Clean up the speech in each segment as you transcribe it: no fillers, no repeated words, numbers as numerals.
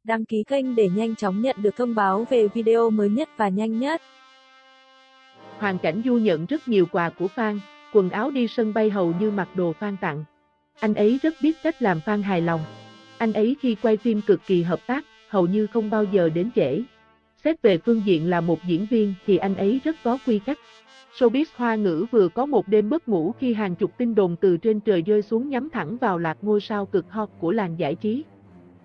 đăng ký kênh để nhanh chóng nhận được thông báo về video mới nhất và nhanh nhất. Hoàng Cảnh Du nhận rất nhiều quà của fan, quần áo đi sân bay hầu như mặc đồ fan tặng. Anh ấy rất biết cách làm fan hài lòng. Anh ấy khi quay phim cực kỳ hợp tác, hầu như không bao giờ đến trễ. Xét về phương diện là một diễn viên thì anh ấy rất có quy cách. Showbiz Hoa ngữ vừa có một đêm mất ngủ khi hàng chục tin đồn từ trên trời rơi xuống nhắm thẳng vào loạt ngôi sao cực hot của làng giải trí.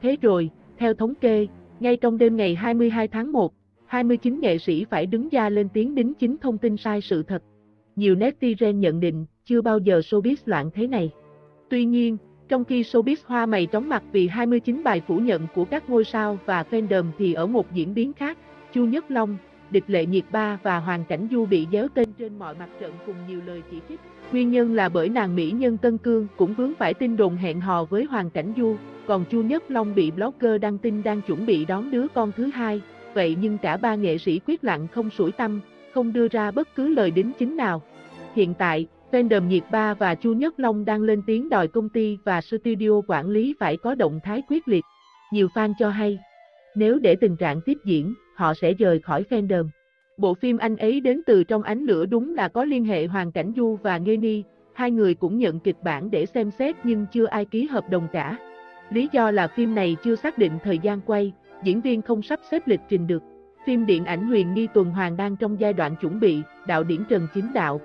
Thế rồi, theo thống kê, ngay trong đêm ngày 22 tháng 1, 29 nghệ sĩ phải đứng ra lên tiếng đính chính thông tin sai sự thật. Nhiều netizen nhận định, chưa bao giờ showbiz loạn thế này. Tuy nhiên, trong khi showbiz Hoa mày chóng mặt vì 29 bài phủ nhận của các ngôi sao và fandom thì ở một diễn biến khác, Chu Nhất Long, Địch Lệ Nhiệt Ba và Hoàng Cảnh Du bị déo tên trên mọi mặt trận cùng nhiều lời chỉ trích. Nguyên nhân là bởi nàng mỹ nhân Tân Cương cũng vướng phải tin đồn hẹn hò với Hoàng Cảnh Du, còn Chu Nhất Long bị blogger đăng tin đang chuẩn bị đón đứa con thứ hai. Vậy nhưng cả ba nghệ sĩ quyết lặng không sủi tăm, không đưa ra bất cứ lời đính chính nào. Hiện tại, fandom Nhiệt Ba và Chu Nhất Long đang lên tiếng đòi công ty và studio quản lý phải có động thái quyết liệt. Nhiều fan cho hay, nếu để tình trạng tiếp diễn, họ sẽ rời khỏi fandom. Bộ phim Anh ấy đến từ trong ánh lửa đúng là có liên hệ Hoàng Cảnh Du và Nghê Ni, hai người cũng nhận kịch bản để xem xét nhưng chưa ai ký hợp đồng cả. Lý do là phim này chưa xác định thời gian quay, diễn viên không sắp xếp lịch trình được. Phim điện ảnh Huyền Nghi Tuần Hoàn đang trong giai đoạn chuẩn bị, đạo diễn Trần Chính Đạo.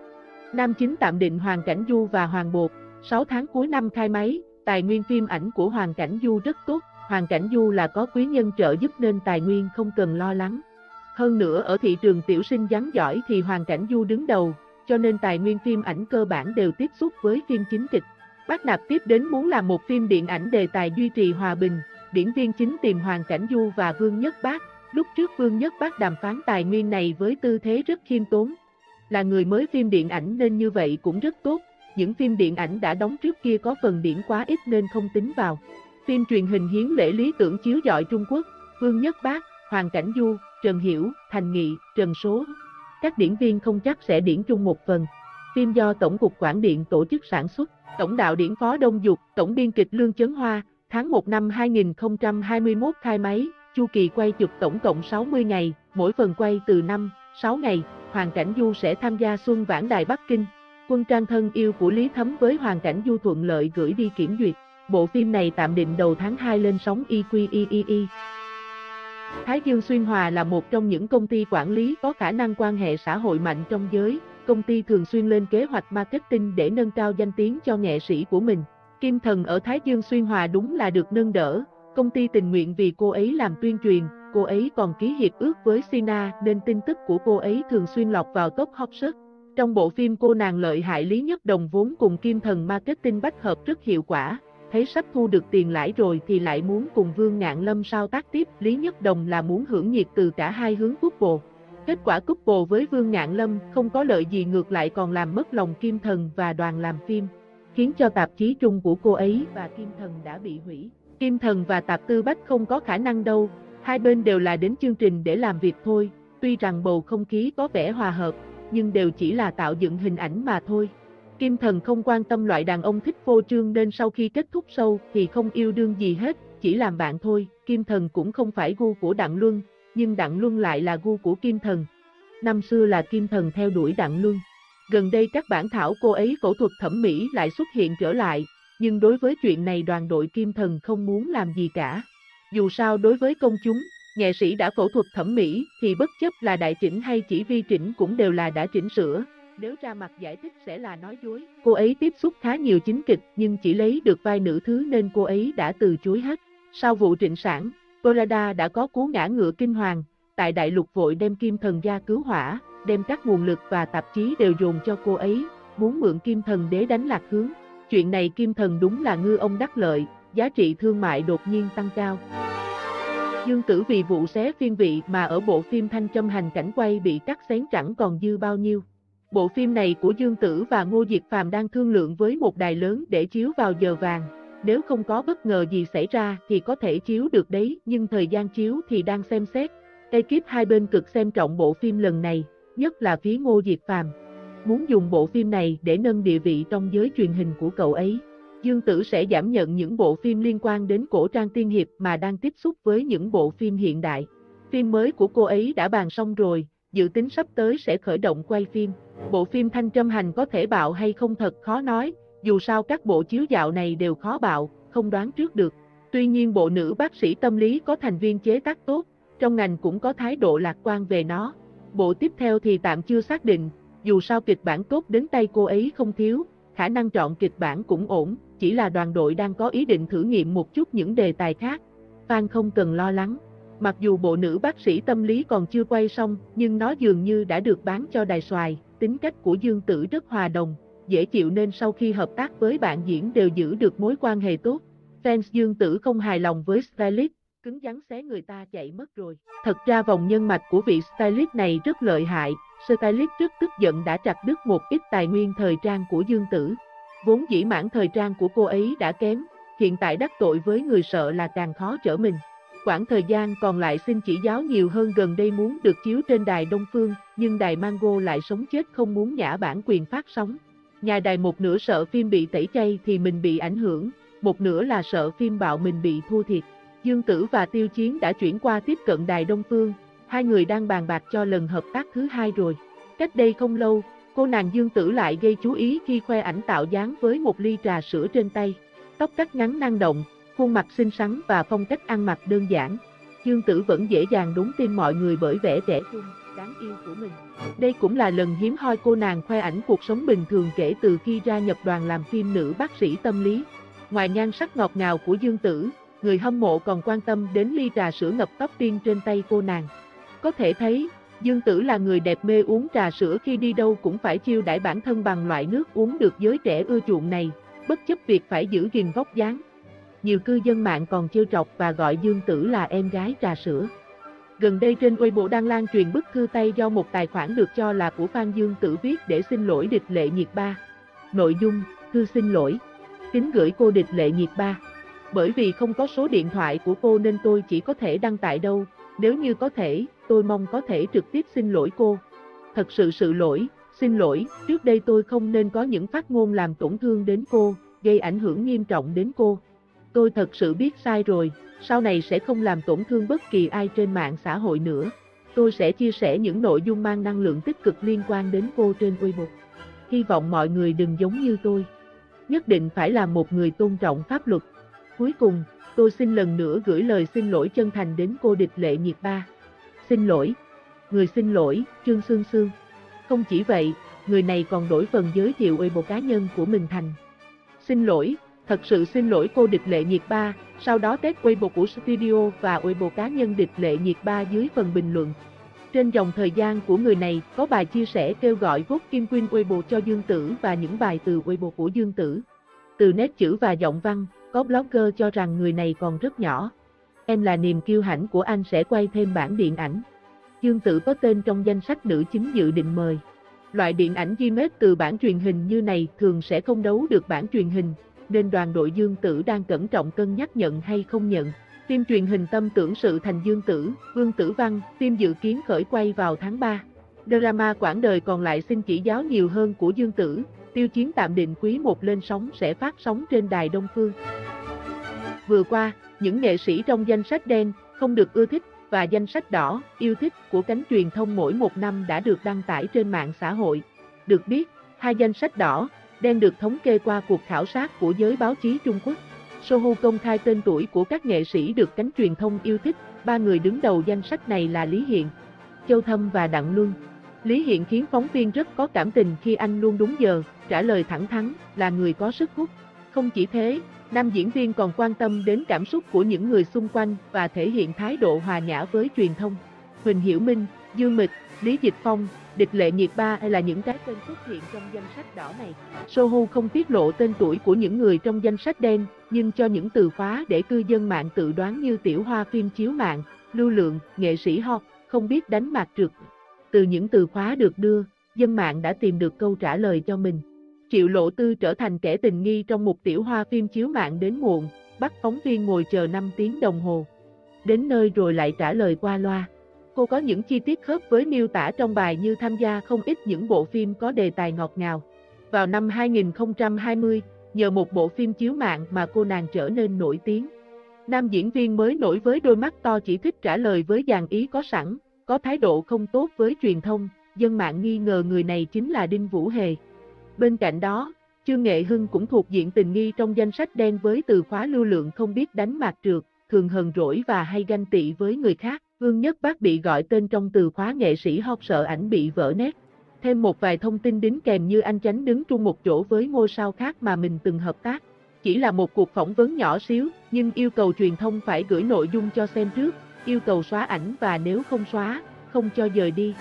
Nam chính tạm định Hoàng Cảnh Du và Hoàng Bột, 6 tháng cuối năm khai máy, tài nguyên phim ảnh của Hoàng Cảnh Du rất tốt. Hoàng Cảnh Du là có quý nhân trợ giúp nên tài nguyên không cần lo lắng. Hơn nữa ở thị trường tiểu sinh rắn giỏi thì Hoàng Cảnh Du đứng đầu, cho nên tài nguyên phim ảnh cơ bản đều tiếp xúc với phim chính kịch. Bác Nạp tiếp đến muốn làm một phim điện ảnh đề tài duy trì hòa bình, diễn viên chính tìm Hoàng Cảnh Du và Vương Nhất Bác. Lúc trước Vương Nhất Bác đàm phán tài nguyên này với tư thế rất khiêm tốn. Là người mới phim điện ảnh nên như vậy cũng rất tốt, những phim điện ảnh đã đóng trước kia có phần điểm quá ít nên không tính vào. Phim truyền hình Hiến Lễ Lý Tưởng chiếu rọi Trung Quốc, Vương Nhất Bác, Hoàng Cảnh Du, Trần Hiểu, Thành Nghị, Trần Số. Các diễn viên không chắc sẽ điển chung một phần. Phim do Tổng cục Quảng điện tổ chức sản xuất, tổng đạo diễn Phó Đông Dục, tổng biên kịch Lương Chấn Hoa, tháng 1 năm 2021 khai máy, chu kỳ quay chụp tổng cộng 60 ngày, mỗi phần quay từ 5-6 ngày. Hoàng Cảnh Du sẽ tham gia Xuân Vãn Đài Bắc Kinh. Quân trang thân yêu của Lý Thấm với Hoàng Cảnh Du thuận lợi gửi đi kiểm duyệt. Bộ phim này tạm định đầu tháng 2 lên sóng IQII. Thái Dương Xuyên Hòa là một trong những công ty quản lý có khả năng quan hệ xã hội mạnh trong giới. Công ty thường xuyên lên kế hoạch marketing để nâng cao danh tiếng cho nghệ sĩ của mình. Kim Thần ở Thái Dương Xuyên Hòa đúng là được nâng đỡ. Công ty tình nguyện vì cô ấy làm tuyên truyền, cô ấy còn ký hiệp ước với Sina nên tin tức của cô ấy thường xuyên lọt vào top hot search. Trong bộ phim Cô nàng lợi hại Lý Nhất Đồng vốn cùng Kim Thần marketing bách hợp rất hiệu quả. Thấy sắp thu được tiền lãi rồi thì lại muốn cùng Vương Ngạn Lâm sao tác tiếp. Lý Nhất Đồng là muốn hưởng nhiệt từ cả hai hướng couple. Kết quả couple với Vương Ngạn Lâm không có lợi gì, ngược lại còn làm mất lòng Kim Thần và đoàn làm phim, khiến cho tạp chí chung của cô ấy và Kim Thần đã bị hủy. Kim Thần và Tạp Tư Bách không có khả năng đâu, hai bên đều là đến chương trình để làm việc thôi. Tuy rằng bầu không khí có vẻ hòa hợp, nhưng đều chỉ là tạo dựng hình ảnh mà thôi. Kim Thần không quan tâm loại đàn ông thích phô trương nên sau khi kết thúc show thì không yêu đương gì hết, chỉ làm bạn thôi. Kim Thần cũng không phải gu của Đặng Luân, nhưng Đặng Luân lại là gu của Kim Thần. Năm xưa là Kim Thần theo đuổi Đặng Luân. Gần đây các bản thảo cô ấy phẫu thuật thẩm mỹ lại xuất hiện trở lại, nhưng đối với chuyện này đoàn đội Kim Thần không muốn làm gì cả. Dù sao đối với công chúng, nghệ sĩ đã phẫu thuật thẩm mỹ thì bất chấp là đại chỉnh hay chỉ vi chỉnh cũng đều là đã chỉnh sửa. Nếu ra mặt giải thích sẽ là nói dối. Cô ấy tiếp xúc khá nhiều chính kịch nhưng chỉ lấy được vai nữ thứ nên cô ấy đã từ chối hết. Sau vụ Trịnh Sản, Prada đã có cú ngã ngựa kinh hoàng. Tại đại lục vội đem Kim Thần ra cứu hỏa, đem các nguồn lực và tạp chí đều dồn cho cô ấy, muốn mượn Kim Thần để đánh lạc hướng. Chuyện này Kim Thần đúng là ngư ông đắc lợi, giá trị thương mại đột nhiên tăng cao. Dương Tử vì vụ xé phiên vị mà ở bộ phim Thanh Châm hành cảnh quay bị cắt xén chẳng còn dư bao nhiêu. Bộ phim này của Dương Tử và Ngô Diệt Phàm đang thương lượng với một đài lớn để chiếu vào giờ vàng. Nếu không có bất ngờ gì xảy ra thì có thể chiếu được đấy, nhưng thời gian chiếu thì đang xem xét. Ekip hai bên cực xem trọng bộ phim lần này, nhất là phía Ngô Diệt Phàm. Muốn dùng bộ phim này để nâng địa vị trong giới truyền hình của cậu ấy. Dương Tử sẽ giảm nhận những bộ phim liên quan đến cổ trang tiên hiệp mà đang tiếp xúc với những bộ phim hiện đại. Phim mới của cô ấy đã bàn xong rồi, dự tính sắp tới sẽ khởi động quay phim. Bộ phim Thanh Trâm Hành có thể bạo hay không thật khó nói, dù sao các bộ chiếu dạo này đều khó bạo, không đoán trước được. Tuy nhiên bộ nữ bác sĩ tâm lý có thành viên chế tác tốt, trong ngành cũng có thái độ lạc quan về nó. Bộ tiếp theo thì tạm chưa xác định, dù sao kịch bản tốt đến tay cô ấy không thiếu, khả năng chọn kịch bản cũng ổn, chỉ là đoàn đội đang có ý định thử nghiệm một chút những đề tài khác. Fan không cần lo lắng. Mặc dù bộ nữ bác sĩ tâm lý còn chưa quay xong, nhưng nó dường như đã được bán cho đài xoài. Tính cách của Dương Tử rất hòa đồng, dễ chịu nên sau khi hợp tác với bạn diễn đều giữ được mối quan hệ tốt. Fans Dương Tử không hài lòng với stylist, cứng rắn xé người ta chạy mất rồi. Thật ra vòng nhân mạch của vị stylist này rất lợi hại, stylist rất tức giận đã chặt đứt một ít tài nguyên thời trang của Dương Tử. Vốn dĩ mảng thời trang của cô ấy đã kém, hiện tại đắc tội với người sợ là càng khó trở mình. Quãng thời gian còn lại xin chỉ giáo nhiều hơn, gần đây muốn được chiếu trên đài Đông Phương, nhưng đài Mango lại sống chết không muốn nhả bản quyền phát sóng. Nhà đài một nửa sợ phim bị tẩy chay thì mình bị ảnh hưởng, một nửa là sợ phim bạo mình bị thua thiệt. Dương Tử và Tiêu Chiến đã chuyển qua tiếp cận đài Đông Phương, hai người đang bàn bạc cho lần hợp tác thứ hai rồi. Cách đây không lâu, cô nàng Dương Tử lại gây chú ý khi khoe ảnh tạo dáng với một ly trà sữa trên tay. Tóc cắt ngắn năng động, khuôn mặt xinh xắn và phong cách ăn mặc đơn giản. Dương Tử vẫn dễ dàng đúng tim mọi người bởi vẻ trẻ trung, đáng yêu của mình. Đây cũng là lần hiếm hoi cô nàng khoe ảnh cuộc sống bình thường kể từ khi gia nhập đoàn làm phim nữ bác sĩ tâm lý. Ngoài nhan sắc ngọt ngào của Dương Tử, người hâm mộ còn quan tâm đến ly trà sữa ngập topping trên tay cô nàng. Có thể thấy, Dương Tử là người đẹp mê uống trà sữa, khi đi đâu cũng phải chiêu đãi bản thân bằng loại nước uống được giới trẻ ưa chuộng này, bất chấp việc phải giữ gìn vóc dáng. Nhiều cư dân mạng còn trêu chọc và gọi Dương Tử là em gái trà sữa. Gần đây trên Weibo đang lan truyền bức thư tay do một tài khoản được cho là của fan Dương Tử viết để xin lỗi địch lệ nhiệt ba. Nội dung, thư xin lỗi. Kính gửi cô địch lệ nhiệt ba. Bởi vì không có số điện thoại của cô nên tôi chỉ có thể đăng tại đâu, nếu như có thể, tôi mong có thể trực tiếp xin lỗi cô. Thật sự lỗi, xin lỗi, trước đây tôi không nên có những phát ngôn làm tổn thương đến cô, gây ảnh hưởng nghiêm trọng đến cô. Tôi thật sự biết sai rồi, sau này sẽ không làm tổn thương bất kỳ ai trên mạng xã hội nữa. Tôi sẽ chia sẻ những nội dung mang năng lượng tích cực liên quan đến cô trên Weibo. Hy vọng mọi người đừng giống như tôi. Nhất định phải là một người tôn trọng pháp luật. Cuối cùng, tôi xin lần nữa gửi lời xin lỗi chân thành đến cô địch lệ nhiệt ba. Xin lỗi. Người xin lỗi, Trương Sương Sương. Không chỉ vậy, người này còn đổi phần giới thiệu Weibo cá nhân của mình thành: xin lỗi, thật sự xin lỗi cô địch lệ nhiệt ba, sau đó tag Weibo của studio và Weibo cá nhân địch lệ nhiệt ba dưới phần bình luận. Trên dòng thời gian của người này có bài chia sẻ kêu gọi vote Kim Quyên Weibo cho Dương Tử và những bài từ Weibo của Dương Tử. Từ nét chữ và giọng văn, có blogger cho rằng người này còn rất nhỏ. Em là niềm kiêu hãnh của anh sẽ quay thêm bản điện ảnh. Dương Tử có tên trong danh sách nữ chính dự định mời. Loại điện ảnh remake từ bản truyền hình như này thường sẽ không đấu được bản truyền hình, nên đoàn đội Dương Tử đang cẩn trọng cân nhắc nhận hay không nhận. Phim truyền hình Tâm Tưởng Sự Thành Dương Tử, Vương Tử Văn, phim dự kiến khởi quay vào tháng 3. Drama quãng đời còn lại xin chỉ giáo nhiều hơn của Dương Tử, Tiêu Chiến tạm định quý 1 lên sóng sẽ phát sóng trên đài Đông Phương. Vừa qua, những nghệ sĩ trong danh sách đen, không được ưa thích, và danh sách đỏ, yêu thích của cánh truyền thông mỗi một năm đã được đăng tải trên mạng xã hội. Được biết, hai danh sách đỏ, đen được thống kê qua cuộc khảo sát của giới báo chí Trung Quốc. Sohu công khai tên tuổi của các nghệ sĩ được cánh truyền thông yêu thích, 3 người đứng đầu danh sách này là Lý Hiện, Châu Thâm và Đặng Luân. Lý Hiện khiến phóng viên rất có cảm tình khi anh luôn đúng giờ, trả lời thẳng thắn, là người có sức hút. Không chỉ thế, nam diễn viên còn quan tâm đến cảm xúc của những người xung quanh và thể hiện thái độ hòa nhã với truyền thông. Huỳnh Hiểu Minh, Dương Mịch, Lý Dịch Phong, địch lệ nhiệt ba là những cái tên xuất hiện trong danh sách đỏ này. Sohu không tiết lộ tên tuổi của những người trong danh sách đen, nhưng cho những từ khóa để cư dân mạng tự đoán như tiểu hoa phim chiếu mạng, lưu lượng, nghệ sĩ hot, không biết đánh mạc trượt. Từ những từ khóa được đưa, dân mạng đã tìm được câu trả lời cho mình. Triệu Lộ Tư trở thành kẻ tình nghi trong một tiểu hoa phim chiếu mạng đến muộn, bắt phóng viên ngồi chờ 5 tiếng đồng hồ. Đến nơi rồi lại trả lời qua loa. Cô có những chi tiết khớp với miêu tả trong bài như tham gia không ít những bộ phim có đề tài ngọt ngào. Vào năm 2020, nhờ một bộ phim chiếu mạng mà cô nàng trở nên nổi tiếng. Nam diễn viên mới nổi với đôi mắt to chỉ thích trả lời với dàn ý có sẵn, có thái độ không tốt với truyền thông, dân mạng nghi ngờ người này chính là Đinh Vũ Hề. Bên cạnh đó, Trương Nghệ Hưng cũng thuộc diện tình nghi trong danh sách đen với từ khóa lưu lượng không biết đánh mạc trượt, thường hờn rỗi và hay ganh tị với người khác. Vương Nhất Bác bị gọi tên trong từ khóa nghệ sĩ hot sợ ảnh bị vỡ nét. Thêm một vài thông tin đính kèm như anh Chánh đứng chung một chỗ với ngôi sao khác mà mình từng hợp tác. Chỉ là một cuộc phỏng vấn nhỏ xíu, nhưng yêu cầu truyền thông phải gửi nội dung cho xem trước, yêu cầu xóa ảnh và nếu không xóa, không cho dời đi.